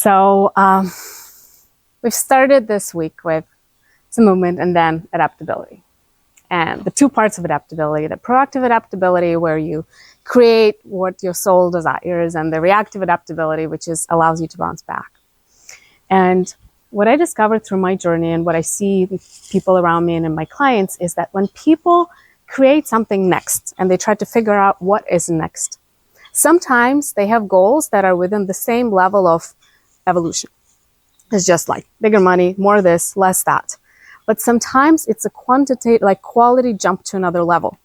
So we've started this week with some movement and then adaptability. And the two parts of adaptability, the proactive adaptability where you create what your soul desires, and the reactive adaptability, which allows you to bounce back. And what I discovered through my journey and what I see with people around me and in my clients is that when people create something next and they try to figure out what is next, sometimes they have goals that are within the same level of evolution. It's just like bigger money, more this, less that. But sometimes it's a quantitative, like quality jump to another level.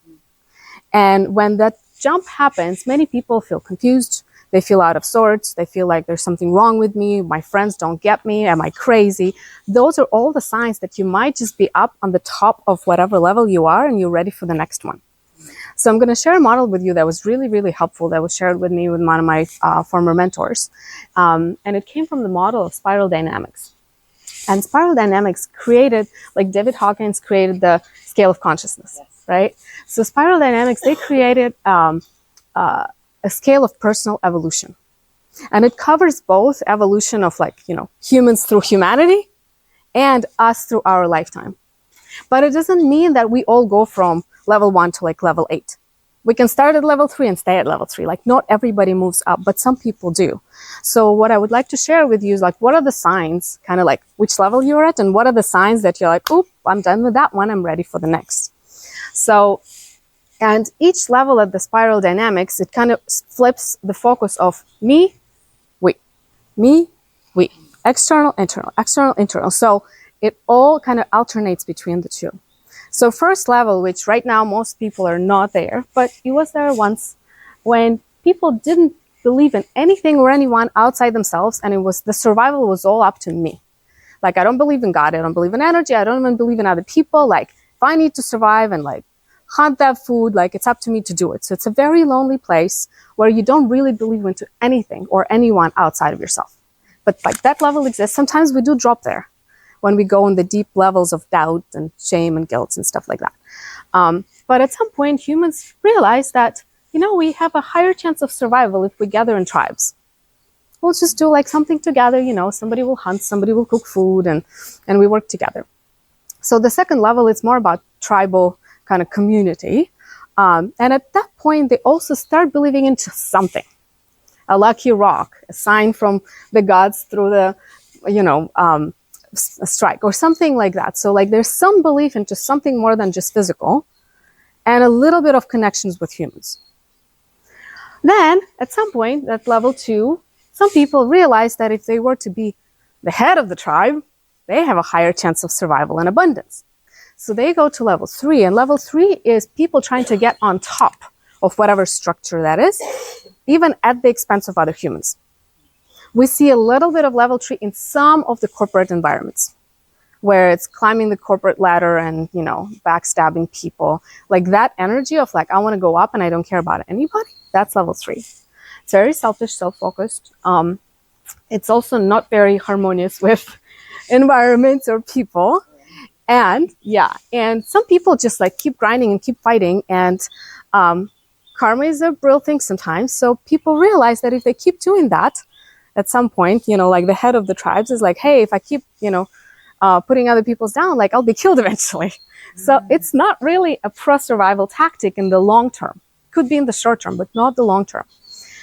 And when that jump happens, many people feel confused. They feel out of sorts. They feel like there's something wrong with me. My friends don't get me. Am I crazy? Those are all the signs that you might just be up on the top of whatever level you are and you're ready for the next one. So I'm going to share a model with you that was really, really helpful, that was shared with me with one of my former mentors. And it came from the model of spiral dynamics. And spiral dynamics created, like David Hawkins created the scale of consciousness, yes. Right? So spiral dynamics, they created a scale of personal evolution. And it covers both evolution of humans through humanity and us through our lifetime. But it doesn't mean that we all go from level 1 to level 8. We can start at level 3 and stay at level 3. Not everybody moves up, but some people do. So what I would like to share with you is what are the signs, kind of which level you're at, and what are the signs that you're oop, I'm done with that one, I'm ready for the next. So, and each level of the spiral dynamics, it kind of flips the focus of me, we. Me, we. External, internal. So it all kind of alternates between the two. So first level, which right now most people are not there, but it was there once when people didn't believe in anything or anyone outside themselves, and the survival was all up to me. I don't believe in God, I don't believe in energy, I don't even believe in other people. If I need to survive and hunt that food, it's up to me to do it. So it's a very lonely place where you don't really believe into anything or anyone outside of yourself. But that level exists. Sometimes we do drop there when we go in the deep levels of doubt and shame and guilt and stuff like that. But at some point, humans realize that, we have a higher chance of survival if we gather in tribes. We'll just do something together, somebody will hunt, somebody will cook food, and we work together. So the second level is more about tribal kind of community. And at that point, they also start believing into something. A lucky rock, a sign from the gods through the, a strike or something like that. So there's some belief into something more than just physical and a little bit of connections with humans. Then at some point at level 2, some people realize that if they were to be the head of the tribe, they have a higher chance of survival and abundance. So they go to level 3, and level 3 is people trying to get on top of whatever structure that is, even at the expense of other humans. We see a little bit of level 3 in some of the corporate environments where it's climbing the corporate ladder and, backstabbing people. That energy of I want to go up and I don't care about anybody. That's level 3. It's very selfish, self-focused. It's also not very harmonious with environments or people. And some people just keep grinding and keep fighting. And karma is a real thing sometimes. So people realize that if they keep doing that, at some point, the head of the tribes is hey, if I keep, putting other people's down, I'll be killed eventually. So it's not really a pro-survival tactic in the long term. Could be in the short term, but not the long term.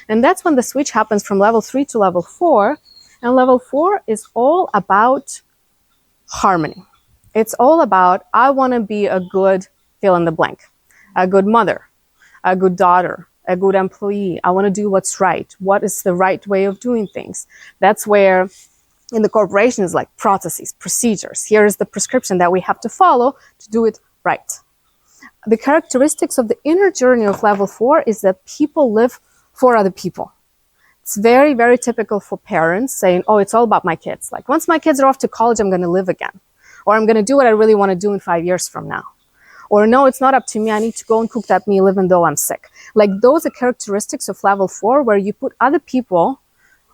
And that's when the switch happens from level 3 to level 4. And level 4 is all about harmony. It's all about, I want to be a good fill in the blank, a good mother, a good daughter, a good employee. I want to do what's right. What is the right way of doing things? That's where in the corporation is processes, procedures. Here is the prescription that we have to follow to do it right. The characteristics of the inner journey of level 4 is that people live for other people. It's very, very typical for parents saying, oh, it's all about my kids. Once my kids are off to college, I'm going to live again. Or I'm going to do what I really want to do in 5 years from now. Or no, it's not up to me. I need to go and cook that meal even though I'm sick. Those are characteristics of level 4 where you put other people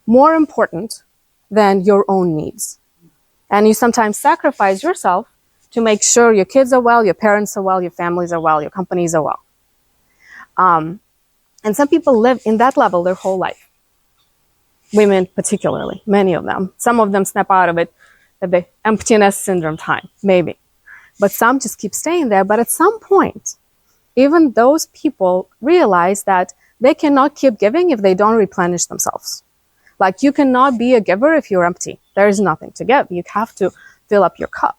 more important than your own needs. And you sometimes sacrifice yourself to make sure your kids are well, your parents are well, your families are well, your companies are well. And some people live in that level their whole life. women particularly, many of them. Some of them snap out of it at the emptiness syndrome time, maybe. But some just keep staying there. But at some point, even those people realize that they cannot keep giving if they don't replenish themselves. Like, you cannot be a giver if you're empty. There is nothing to give. You have to fill up your cup.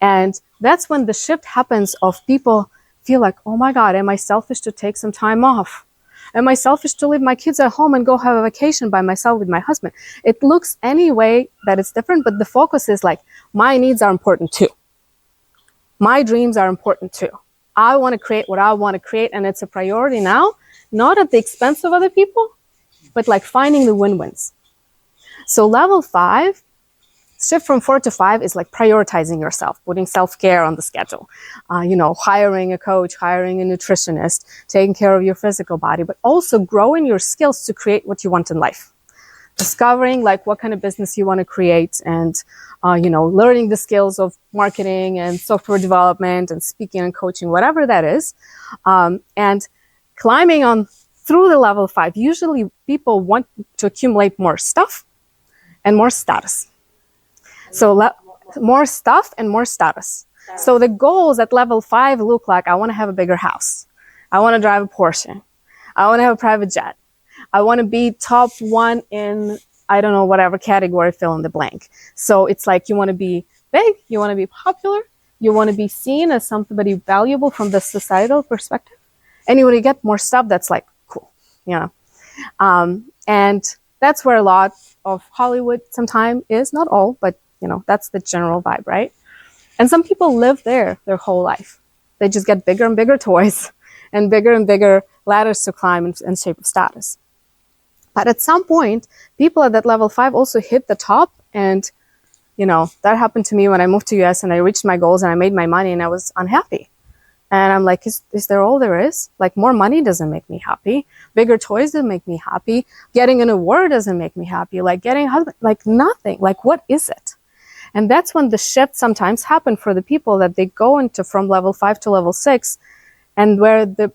And that's when the shift happens of people feel like, oh my God, am I selfish to take some time off? Am I selfish to leave my kids at home and go have a vacation by myself with my husband? It looks any way that it's different, but the focus is like, my needs are important too. My dreams are important too. I want to create what I want to create, and it's a priority now, not at the expense of other people, but like finding the win-wins. So level 5, shift from 4 to 5 is like prioritizing yourself, putting self-care on the schedule, hiring a coach, hiring a nutritionist, taking care of your physical body, but also growing your skills to create what you want in life. Discovering like what kind of business you want to create, and learning the skills of marketing and software development and speaking and coaching, whatever that is, and climbing on through the level 5. Usually people want to accumulate more stuff and more status. So more stuff and more status. So the goals at level 5 look like, I want to have a bigger house. I want to drive a Porsche. I want to have a private jet. I want to be top 1 in, I don't know, whatever category, fill in the blank. So it's like, you want to be big, you want to be popular, you want to be seen as somebody valuable from the societal perspective. And you want to get more stuff that's like cool, and that's where a lot of Hollywood sometimes is, not all, but that's the general vibe, right? And some people live there their whole life. They just get bigger and bigger toys and bigger ladders to climb in shape of status. But at some point, people at that level 5 also hit the top. And, that happened to me when I moved to US and I reached my goals and I made my money and I was unhappy. And I'm like, is there all there is? Like, more money doesn't make me happy. Bigger toys doesn't make me happy. Getting an award doesn't make me happy. Like, getting a husband, like nothing. Like, what is it? And that's when the shift sometimes happen for the people that they go into from level 5 to level 6, and where the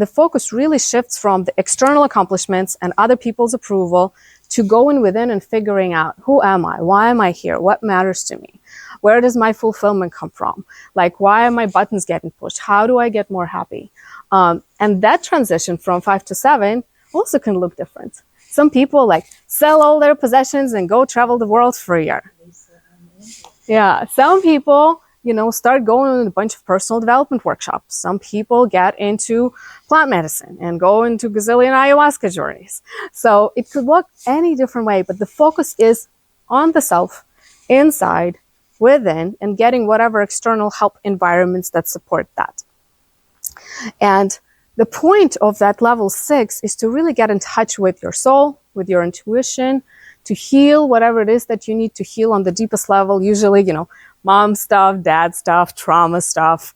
focus really shifts from the external accomplishments and other people's approval to going within and figuring out, who am I? Why am I here? What matters to me? Where does my fulfillment come from? Like, why are my buttons getting pushed? How do I get more happy? And that transition from 5 to 7 also can look different. Some people like sell all their possessions and go travel the world for a year. Yeah, some people, start going on a bunch of personal development workshops. Some people get into plant medicine and go into gazillion ayahuasca journeys. So it could look any different way, but the focus is on the self, inside, within, and getting whatever external help environments that support that. And the point of that level 6 is to really get in touch with your soul, with your intuition, to heal whatever it is that you need to heal on the deepest level. Usually, mom stuff, dad stuff, trauma stuff,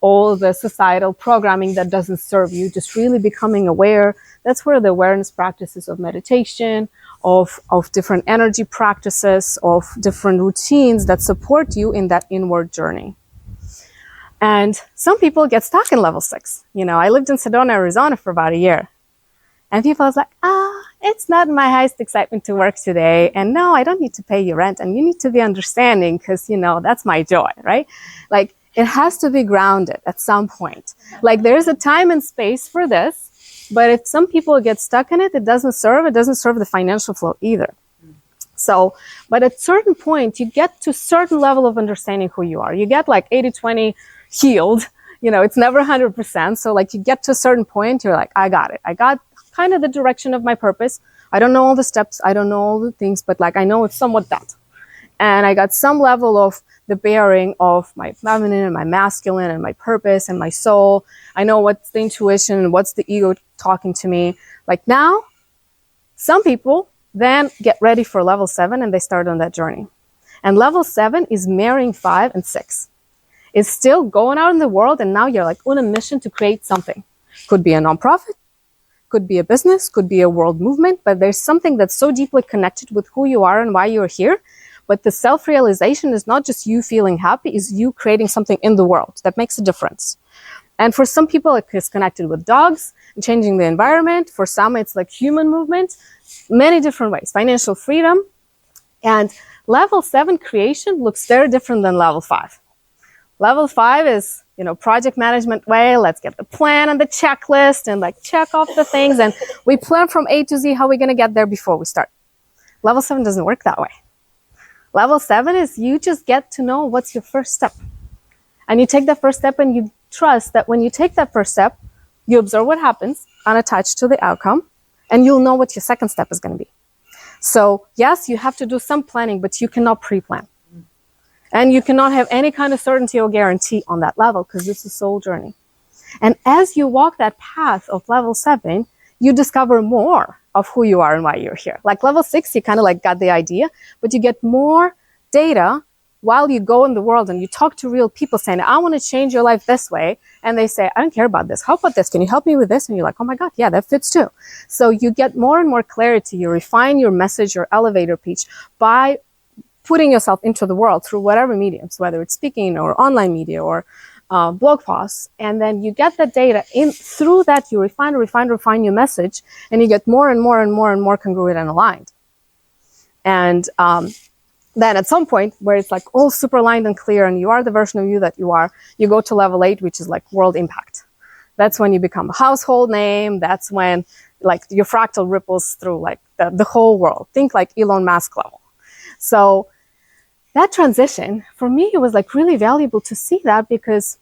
all the societal programming that doesn't serve you, just really becoming aware. That's where the awareness practices of meditation, of different energy practices, of different routines that support you in that inward journey. And some people get stuck in level 6. I lived in Sedona, Arizona for about a year. And people was like, it's not my highest excitement to work today. And no, I don't need to pay you rent. And you need to be understanding because, that's my joy, right? Like, it has to be grounded at some point. Like, there's a time and space for this. But if some people get stuck in it, it doesn't serve the financial flow either. So, but at a certain point, you get to a certain level of understanding who you are. You get like 80-20 healed. It's never 100%. So like, you get to a certain point, you're like, I got it. I got kind of the direction of my purpose. I don't know all the steps. I don't know all the things, but like, I know it's somewhat that. And I got some level of the bearing of my feminine and my masculine and my purpose and my soul. I know what's the intuition and what's the ego talking to me. Like, now, some people then get ready for level 7 and they start on that journey. And level 7 is marrying 5 and 6. It's still going out in the world, and now you're like on a mission to create something. Could be a nonprofit, could be a business, could be a world movement, but there's something that's so deeply connected with who you are and why you're here. But the self-realization is not just you feeling happy, is you creating something in the world that makes a difference. And for some people, it's connected with dogs and changing the environment. For some, it's like human movement, many different ways, financial freedom. And level 7 creation looks very different than level 5. Level 5 is, project management way. Let's get the plan and the checklist and like check off the things. And we plan from A to Z how we're going to get there before we start. Level 7 doesn't work that way. Level 7 is you just get to know what's your first step. And you take that first step and you trust that when you take that first step, you observe what happens unattached to the outcome, and you'll know what your second step is going to be. So yes, you have to do some planning, but you cannot pre-plan. And you cannot have any kind of certainty or guarantee on that level because this is a soul journey. And as you walk that path of level 7, you discover more of who you are and why you're here. Like level 6, you kind of like got the idea, but you get more data while you go in the world and you talk to real people saying, I want to change your life this way. And they say, I don't care about this. How about this? Can you help me with this? And you're like, oh my God, yeah, that fits too. So you get more and more clarity. You refine your message, your elevator pitch by putting yourself into the world through whatever mediums, whether it's speaking or online media or blog posts. And then you get that data in through that, you refine your message, and you get more and more and more and more congruent and aligned. And then at some point where it's like all super aligned and clear and you are the version of you that you are, you go to level 8, which is like world impact. That's when you become a household name. That's when like your fractal ripples through like the whole world. Think like Elon Musk level. So that transition, for me, it was like really valuable to see that because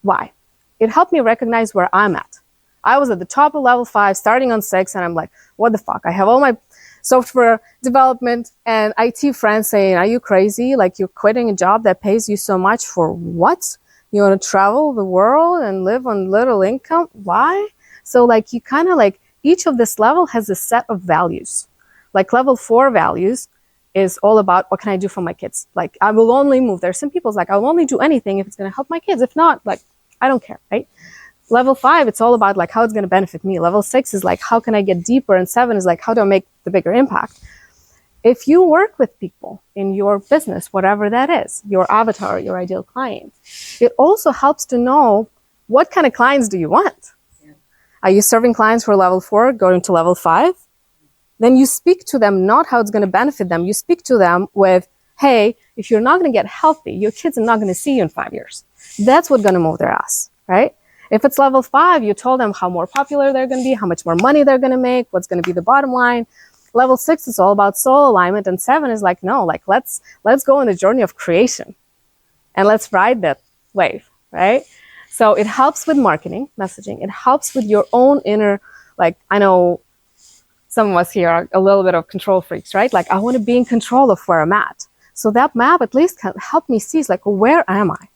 why? It helped me recognize where I'm at. I was at the top of level 5, starting on 6, and I'm like, what the fuck? I have all my software development and IT friends saying, are you crazy? Like you're quitting a job that pays you so much for what? You want to travel the world and live on little income? Why? So like you kind of like each of this level has a set of values. Like level 4 values is all about what can I do for my kids? Like I will only move. There's some people's like, I'll only do anything if it's going to help my kids. If not, like I don't care, right? Level 5, it's all about like how it's going to benefit me. Level 6 is like, how can I get deeper? And 7 is like, how do I make the bigger impact? If you work with people in your business, whatever that is, your avatar, your ideal client, it also helps to know what kind of clients do you want? Yeah. Are you serving clients who are level 4, going to level 5? Then you speak to them, not how it's going to benefit them. You speak to them with, hey, if you're not going to get healthy, your kids are not going to see you in 5 years. That's what's going to move their ass, right? If it's level 5, you told them how more popular they're going to be, how much more money they're going to make, what's going to be the bottom line. Level 6 is all about soul alignment, and 7 is like, no, like let's go on the journey of creation and let's ride that wave, right? So it helps with marketing, messaging. It helps with your own inner, like I know some of us here are a little bit of control freaks, right? Like I want to be in control of where I'm at. So that map at least can help me see, like, where am I?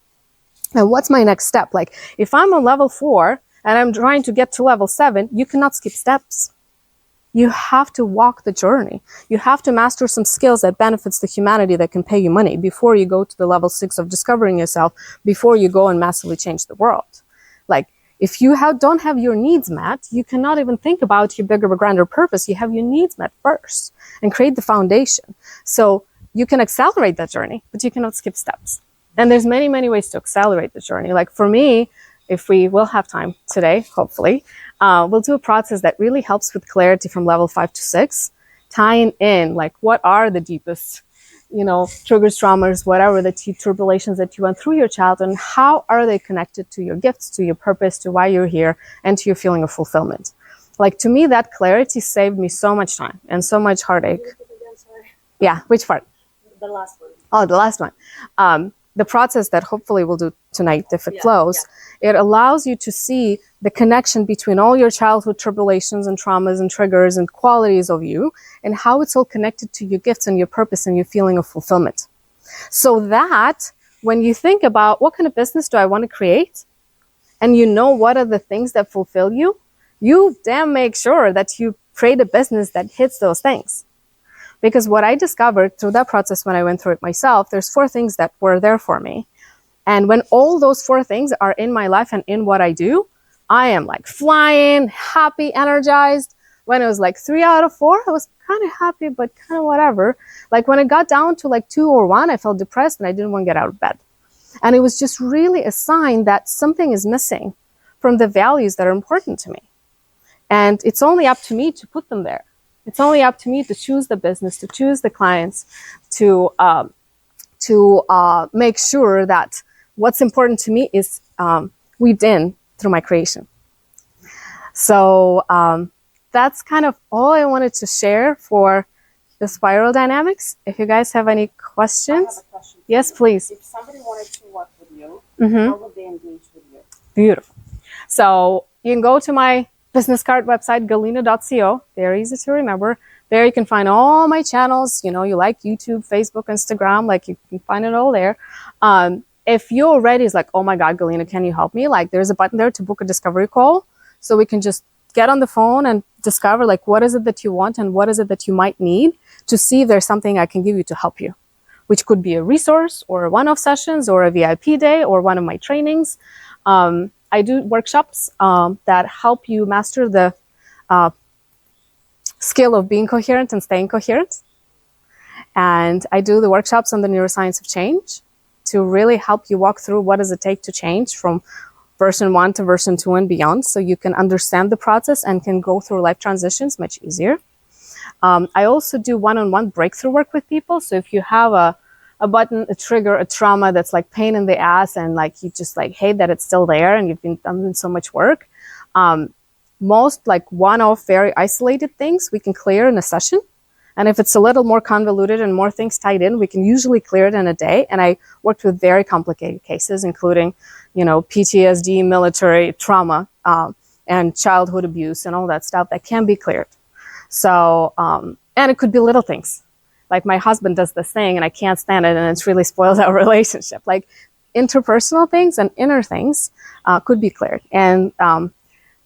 And what's my next step? Like if I'm on level 4 and I'm trying to get to level 7, you cannot skip steps. You have to walk the journey. You have to master some skills that benefits the humanity that can pay you money before you go to the level 6 of discovering yourself, before you go and massively change the world. Like if you don't have your needs met, you cannot even think about your bigger, grander purpose. You have your needs met first and create the foundation. So you can accelerate that journey, but you cannot skip steps. And there's many, many ways to accelerate the journey. Like for me, if we will have time today, hopefully, we'll do a process that really helps with clarity from level 5 to 6, tying in like what are the deepest, triggers, traumas, whatever the turbulations that you went through your childhood, and how are they connected to your gifts, to your purpose, to why you're here, and to your feeling of fulfillment. Like to me, that clarity saved me so much time and so much heartache. Yeah, which part? The last one. Oh, the last one. The process that hopefully we'll do tonight, if it flows, it allows you to see the connection between all your childhood tribulations and traumas and triggers and qualities of you, and how it's all connected to your gifts and your purpose and your feeling of fulfillment. So that when you think about what kind of business do I want to create, and you know what are the things that fulfill you, you damn make sure that you create a business that hits those things. Because what I discovered through that process when I went through it myself, there's 4 things that were there for me. And when all those 4 things are in my life and in what I do, I am like flying, happy, energized. When it was like 3 out of 4, I was kind of happy, but kind of whatever. Like when it got down to like 2 or 1, I felt depressed and I didn't want to get out of bed. And it was just really a sign that something is missing from the values that are important to me. And it's only up to me to put them there. It's only up to me to choose the business, to choose the clients, to make sure that what's important to me is weaved in through my creation. So that's kind of all I wanted to share for the spiral dynamics. If you guys have any questions. I have a question. Yes, please. If somebody wanted to work with you, Mm-hmm. how would they engage with you? Beautiful. So you can go to my business card website, galina.co. Very easy to remember. There you can find all my channels. You like YouTube, Facebook, Instagram, like you can find it all there. If you already is like, oh my God, Galina, can you help me? Like there's a button there to book a discovery call. So we can just get on the phone and discover like what is it that you want and what is it that you might need to see if there's something I can give you to help you, which could be a resource or one-off sessions or a VIP day or one of my trainings. I do workshops that help you master the skill of being coherent and staying coherent. And I do the workshops on the neuroscience of change to really help you walk through what does it take to change from version 1 to version 2 and beyond, so you can understand the process and can go through life transitions much easier. I also do one-on-one breakthrough work with people. So if you have a button, a trigger, a trauma that's like pain in the ass and like you just like hate that it's still there and you've been done so much work, most like one-off very isolated things we can clear in a session. And if it's a little more convoluted and more things tied in, we can usually clear it in a day. And I worked with very complicated cases, including, PTSD, military trauma, and childhood abuse and all that stuff that can be cleared. So, and it could be little things. Like my husband does this thing and I can't stand it and it's really spoils our relationship. Like interpersonal things and inner things could be cleared. And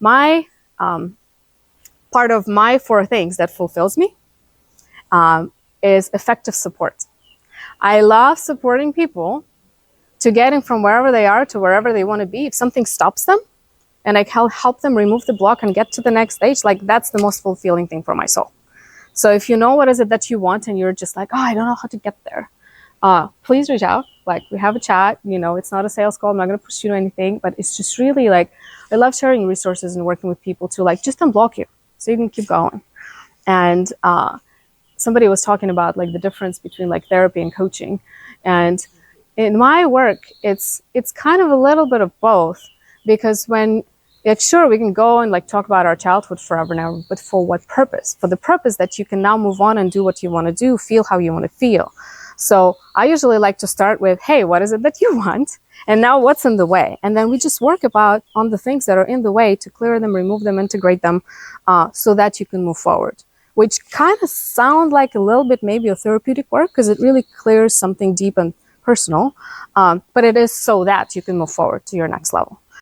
my part of my 4 things that fulfills me is effective support. I love supporting people to getting from wherever they are to wherever they want to be. If something stops them and I can help them remove the block and get to the next stage, like that's the most fulfilling thing for my soul. So if you know what is it that you want and you're just like, oh, I don't know how to get there, please reach out. Like we have a chat, it's not a sales call. I'm not going to push you to anything, but it's just really like, I love sharing resources and working with people to like just unblock you so you can keep going. And somebody was talking about like the difference between like therapy and coaching. And in my work, it's kind of a little bit of both, because sure, we can go and like talk about our childhood forever now, but for what purpose? For the purpose that you can now move on and do what you want to do, feel how you want to feel. So I usually like to start with, hey, what is it that you want? And now what's in the way? And then we just work on the things that are in the way to clear them, remove them, integrate them, so that you can move forward. Which kind of sound like a little bit maybe a therapeutic work because it really clears something deep and personal, but it is so that you can move forward to your next level.